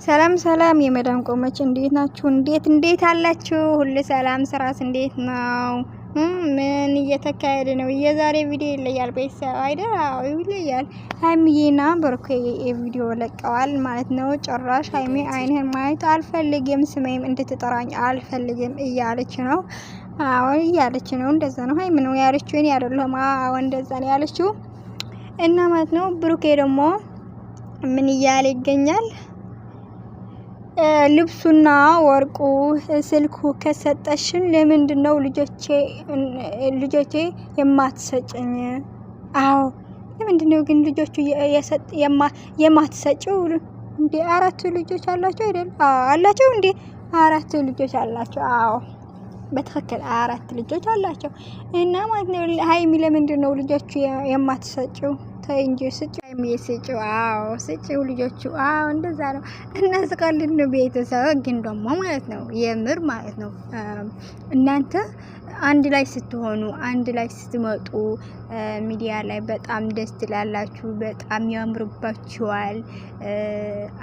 ሰላም ሰላም የመዳም ቆሞች እንዴት ናችሁ? እንዴት አላችሁ? ሁሉ ሰላም ስራስ እንዴት ነው? ምን እየተካሄደ ነው? የዛሬ ቪዲዮ ይለያል ቤተሰብ አይደል? አዎ ይለያል። ሀይሚዬና ብሩኬ ቪዲዮ ለቀዋል ማለት ነው። ጭራሽ ሀይሚ አይንህን ማየት አልፈልግም፣ ስሜም እንድትጠራኝ አልፈልግም እያለች ነው። አዎ እያለች ነው። እንደዛ ነው ሀይሚ ነው ያለችው፣ እኔ አይደለሁም። አዎ እንደዛ ነው ያለችው እና ማለት ነው። ብሩኬ ደግሞ ምን እያለ ይገኛል? ልብሱና ወርቁ ስልኩ ከሰጠሽን ለምንድነው ልጆቼ የማትሰጭኝ? አዎ ለምንድነው ግን ልጆቹ የማትሰጪው? እንዴ 4 ልጆች አላቸው አይደል? አላቸው እንዴ 4 ልጆች አላቸው። አዎ በትክክል 4 ልጆች አላቸው። እና ማለት ነው ሀይሚ ለምንድነው ልጆቹ የማትሰጪው? ተይ እንጂ ስጪው ሀይሚ ስጪው። አዎ ስጪው ልጆቹ። አዎ እንደዛ ነው። እናስቀልድ ነው ቤተሰብ ግን ደግሞ ማለት ነው የምር ማለት ነው እናንተ አንድ ላይ ስትሆኑ አንድ ላይ ስትመጡ ሚዲያ ላይ በጣም ደስ ትላላችሁ፣ በጣም ያምርባችኋል።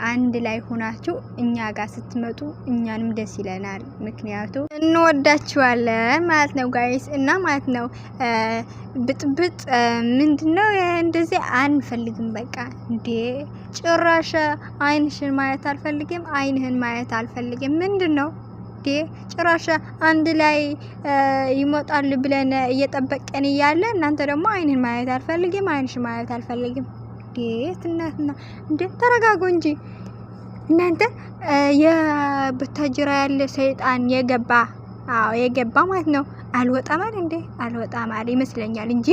አንድ ላይ ሆናችሁ እኛ ጋር ስትመጡ እኛንም ደስ ይለናል፣ ምክንያቱም እንወዳችኋለን ማለት ነው ጋይስ። እና ማለት ነው ብጥብጥ ምንድነው እንደዚህ አንፈልግም። በቃ እንዴ ጭራሽ አይንሽን ማየት አልፈልግም፣ አይንህን ማየት አልፈልግም። ምንድነው ጭራሽ አንድ ላይ ይመጣል ብለን እየጠበቀን እያለ እናንተ ደግሞ አይንን ማየት አልፈልግም፣ አይንሽ ማየት አልፈልግም። እንዴ ተረጋጉ እንጂ እናንተ። የብታጅራ ያለ ሰይጣን የገባ ማለት ነው። አልወጣም አይደል እንዴ? አልወጣም አይደል ይመስለኛል እንጂ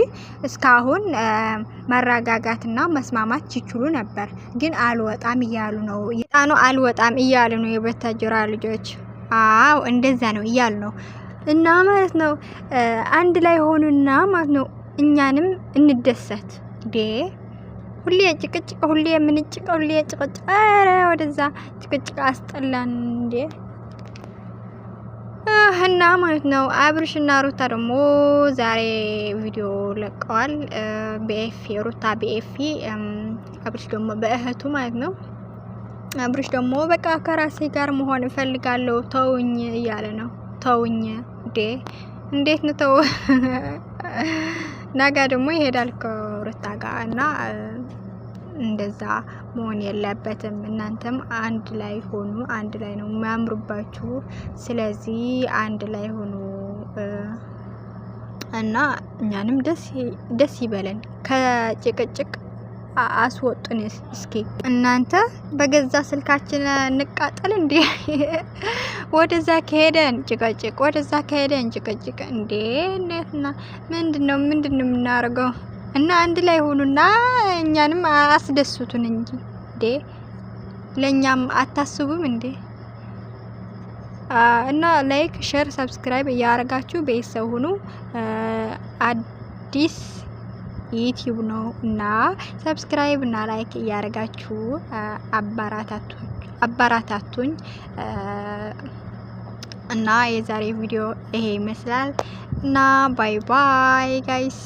እስካሁን መረጋጋትና መስማማት ይችሉ ነበር። ግን አልወጣም እያሉ ነው። ሰይጣኑ አልወጣም እያሉ ነው የብታጅራ ልጆች። አዎ እንደዛ ነው እያሉ ነው። እና ማለት ነው አንድ ላይ ሆኑና ማለት ነው እኛንም እንደሰት። ሁሌ ጭቅጭቅ፣ ሁሌ የምንጭቀው፣ ሁሌ ጭቅጭቅ። ኧረ ወደዛ ጭቅጭቅ አስጠላን እንዴ! እና ማለት ነው አብርሽና ሩታ ደግሞ ዛሬ ቪዲዮ ለቀዋል። በኤፊ ሩታ በኤፊ አብርሽ ደግሞ በእህቱ ማለት ነው። አብርሽ ደግሞ በቃ ከራሴ ጋር መሆን እፈልጋለሁ ተውኝ እያለ ነው። ተውኝ እንዴት ነው ተው? ነገ ደግሞ ይሄዳል ከሩታ ጋር እና እንደዛ መሆን የለበትም። እናንተም አንድ ላይ ሆኑ። አንድ ላይ ነው የሚያምሩባችሁ። ስለዚህ አንድ ላይ ሆኑ እና እኛንም ደስ ይበለን። ከጭቅጭቅ አስወጡን እስኪ እናንተ። በገዛ ስልካችን እንቃጠል እንዴ? ወደዛ ከሄደን ጭቅጭቅ፣ ወደዛ ከሄደን ጭቅጭቅ። እንዴትና ምንድነው የምናደርገው? እና አንድ ላይ ሆኑና እኛንም አስደስቱን እንጂ ለኛም አታስቡም እንዴ? እና ላይክ፣ ሼር፣ ሰብስክራይብ እያደረጋችሁ ቤተሰብ ሁኑ። አዲስ ዩቲዩብ ነው እና ሰብስክራይብ እና ላይክ እያደረጋችሁ አባራታቱኝ። እና የዛሬ ቪዲዮ ይሄ ይመስላል እና ባይ ባይ ጋይስ።